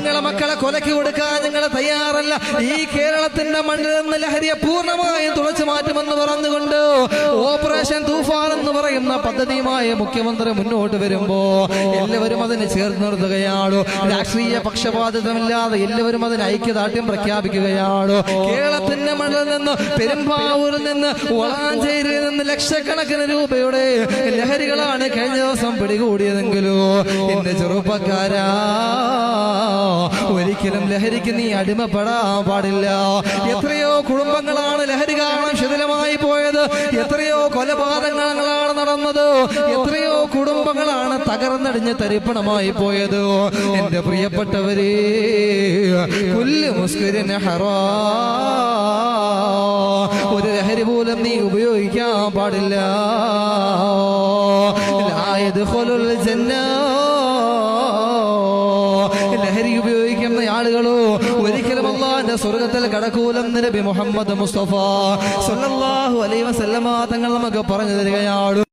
നിങ്ങളെ മക്കളെ കൊലക്ക് കൊടുക്കാൻ നിങ്ങൾ തയ്യാറല്ല. ഈ കേരളത്തിന്റെ മണ്ണിൽ നിന്ന് ലഹരിയെ പൂർണ്ണമായും തുളച്ചു മാറ്റുമെന്ന് പറഞ്ഞുകൊണ്ട് ഓപ്പറേഷൻ തൂഫാൻ എന്ന് പറയുന്ന പദ്ധതിയുമായി മുഖ്യമന്ത്രി മുന്നോട്ട് വരുമ്പോ എല്ലാവരും അതിനെ ചേർത്ത് നിർത്തുകയാണ്. രാഷ്ട്രീയ പക്ഷപാതിത്വമില്ലാതെ എല്ലാവരും അതിന് ഐക്യദാർഢ്യം പ്രഖ്യാപിക്കുകയാണ്. കേരളത്തിന്റെ മണ്ണിൽ നിന്ന്, പെരുമ്പാവൂരിൽ നിന്ന്, വളാഞ്ചേരിയിൽ നിന്ന് ലക്ഷക്കണക്കിന് രൂപയുടെ ലഹരികളാണ് കഴിഞ്ഞ ദിവസം പിടികൂടിയതെങ്കിലോ എന്റെ ചെറുപ്പക്കാരാ, ഒരിക്കലും ലഹരിക്ക് നീ അടിമപ്പെടാൻ പാടില്ല. എത്രയോ കുടുംബങ്ങളാണ് ലഹരി കാരണം ശിഥിലമായി പോയത്. എത്രയോ കൊലപാതകങ്ങളാണ് നടന്നത്. എത്രയോ കുടുംബങ്ങളാണ് തകർന്നടിഞ്ഞ് തരിപ്പണമായി പോയത്. എന്റെ പ്രിയപ്പെട്ടവരെ, കുല്ലു മുസ്കിരിൻ ഹറാം, ഒരു ലഹരി പോലും നീ ഉപയോഗിക്കാൻ പാടില്ല. ലാ യദ്ഖുലുൽ ജന്ന, ലഹരി ഉപയോഗിക്കുന്ന ആളുകളോ ഒരിക്കലും അല്ലാഹുവിന്റെ സ്വർഗ്ഗത്തിൽ കടക്കൂലെന്ന് നബി മുഹമ്മദ് മുസ്തഫ സല്ലല്ലാഹു അലൈഹി വസല്ലമ തങ്ങൾ നമുക്ക് പറഞ്ഞു തരികയാണ്.